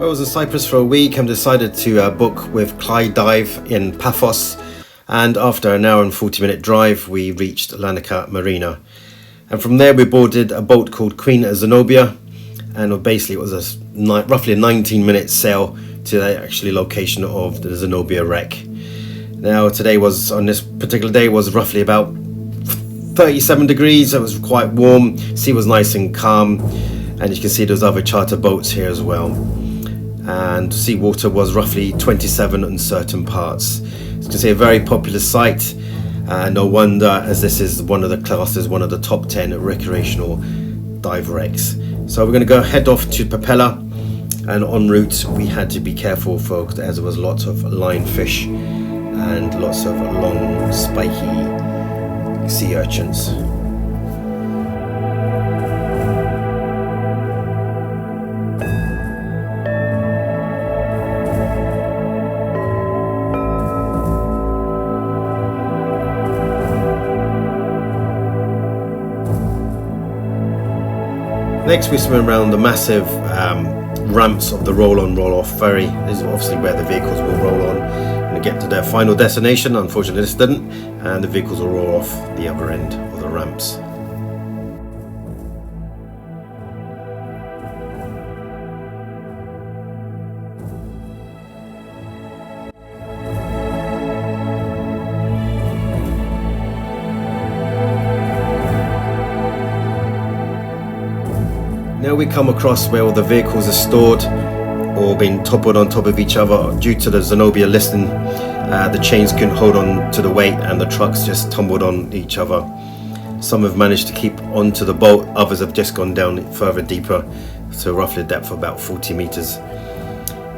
I was in Cyprus for a week and decided to book with Cydive in Paphos, and after an hour and 40-minute drive we reached Larnaca marina, and from there we boarded a boat called Queen Zenobia, and basically it was roughly a 19-minute sail to the actually location of the Zenobia Wreck. Now on this particular day was roughly about 37 degrees, so it was quite warm, sea was nice and calm, and you can see there's other charter boats here as well. And seawater was roughly 27 in certain parts. As you can see, a very popular site. No wonder, as this is one of the top 10 recreational dive wrecks. So we're going to go head off to Propeller, and en route we had to be careful folks, as there was lots of lionfish and lots of long spiky sea urchins. Next we swim around the massive ramps of the roll-on roll-off ferry. This is obviously where the vehicles will roll on and get to their final destination. Unfortunately this didn't, and the vehicles will roll off the other end of the ramps. Now we come across where all the vehicles are stored or being toppled on top of each other due to the Zenobia listing. The chains couldn't hold on to the weight and the trucks just tumbled on each other. Some have managed to keep onto the boat, others have just gone down further deeper, so roughly a depth of about 40 meters.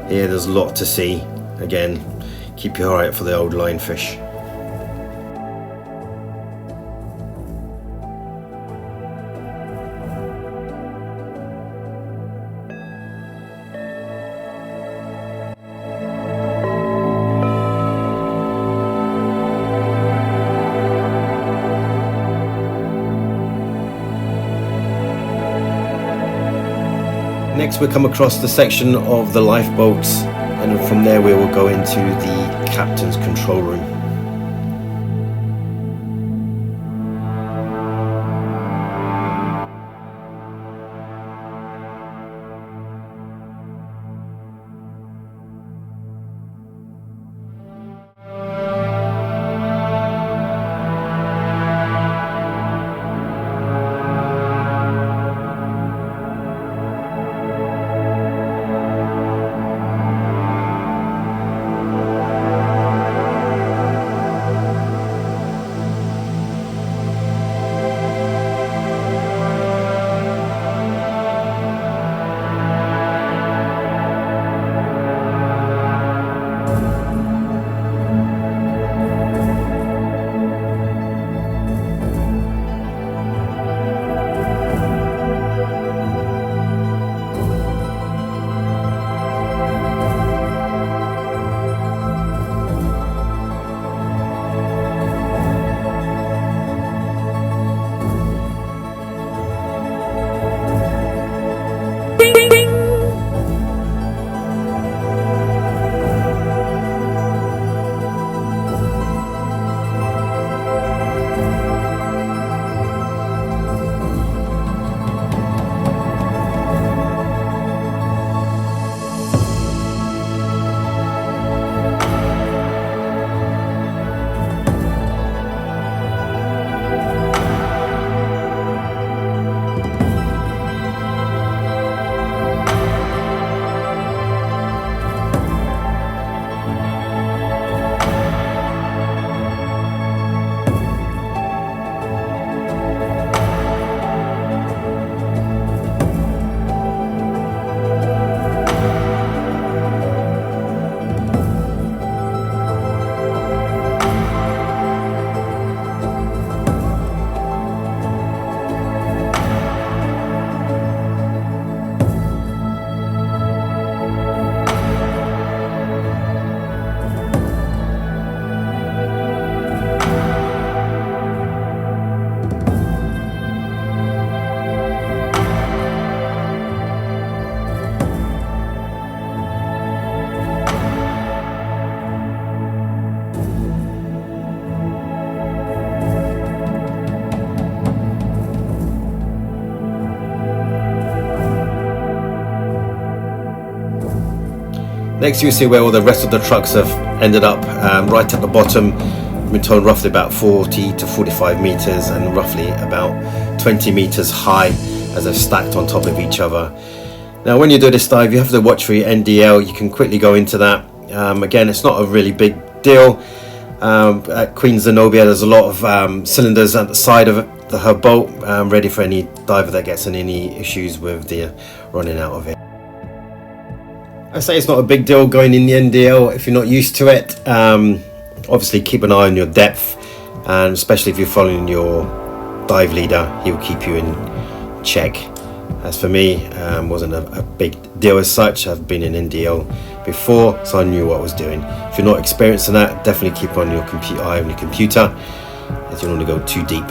Here there's a lot to see. Again, keep your eye out for the old lionfish. Next we come across the section of the lifeboats, and from there we will go into the captain's control room. Next you see where all the rest of the trucks have ended up, right at the bottom. I've been told roughly about 40 to 45 meters and roughly about 20 meters high as they're stacked on top of each other. Now when you do this dive, you have to watch for your NDL. You can quickly go into that. Again, it's not a really big deal. At Queen Zenobia, there's a lot of cylinders at the side of her boat, ready for any diver that gets in any issues with the running out of it. I say it's not a big deal going in the NDL if you're not used to it. Obviously keep an eye on your depth, and especially if you're following your dive leader, he'll keep you in check. As for me, wasn't a big deal as such. I've been in NDL before, so I knew what I was doing. If you're not experienced in that, definitely keep on your eye on your computer, as you don't want to go too deep.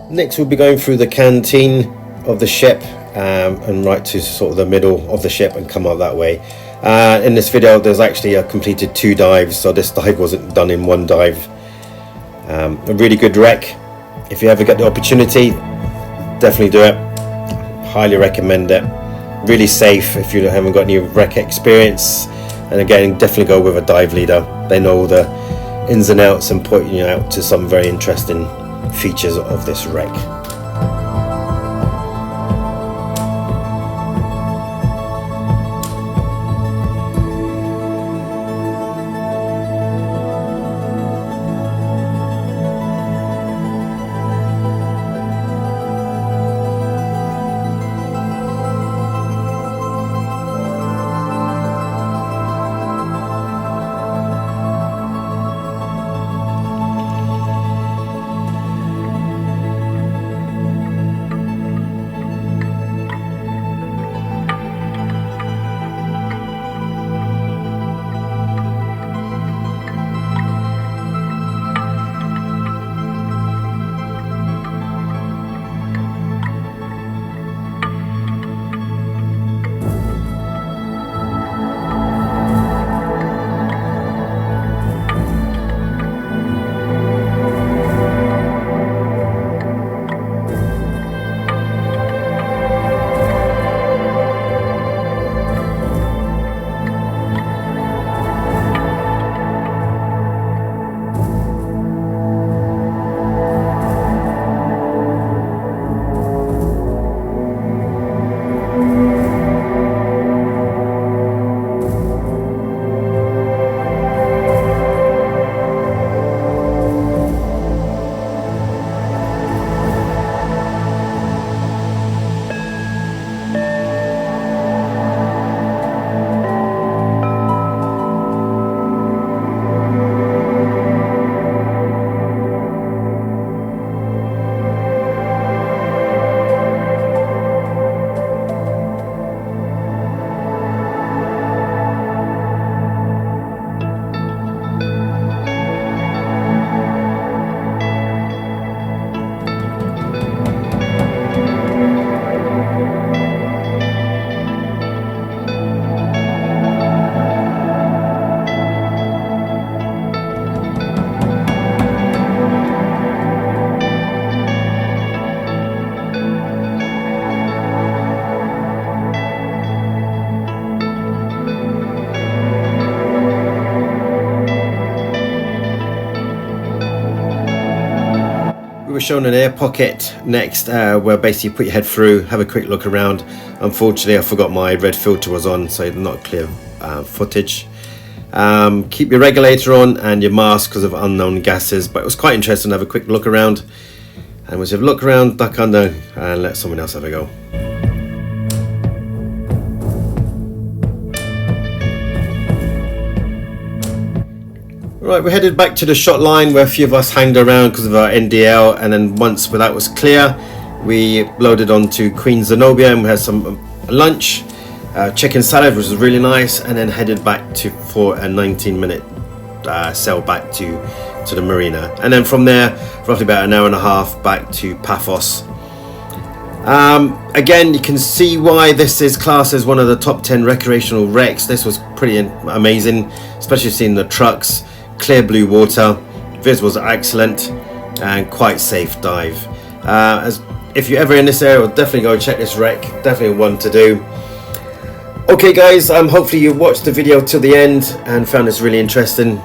Next we'll be going through the canteen of the ship, and right to sort of the middle of the ship and come out that way. In this video there's actually completed 2 dives, so this dive wasn't done in one dive. A really good wreck. If you ever get the opportunity, definitely do it. Highly recommend it. Really safe if you haven't got any wreck experience, and again definitely go with a dive leader. They know the ins and outs and point you out to some very interesting features of this wreck. shown an air pocket next, where basically you put your head through, have a quick look around. Unfortunately, I forgot my red filter was on, so not clear footage. Keep your regulator on and your mask because of unknown gases, but it was quite interesting to have a quick look around. And once you have a look around, duck under and let someone else have a go. Right, we're headed back to the shot line where a few of us hanged around because of our NDL, and then once that was clear, we loaded onto Queen Zenobia and we had some lunch, chicken salad, which was really nice, and then headed back for a 19-minute sail back to the marina, and then from there, roughly about an hour and a half back to Paphos. Again, you can see why this is classed as one of the top 10 recreational wrecks. This was pretty amazing, especially seeing the trucks. Clear blue water, viz was excellent, and quite safe dive. As if you're ever in this area, definitely go check this wreck. Definitely one to do. Okay guys, hopefully you watched the video till the end and found this really interesting.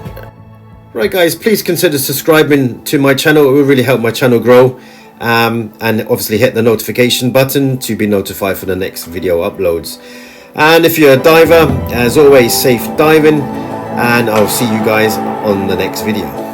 Right guys, please consider subscribing to my channel. It will really help my channel grow, and obviously hit the notification button to be notified for the next video uploads. And if you're a diver, as always, safe diving, and I'll see you guys on the next video.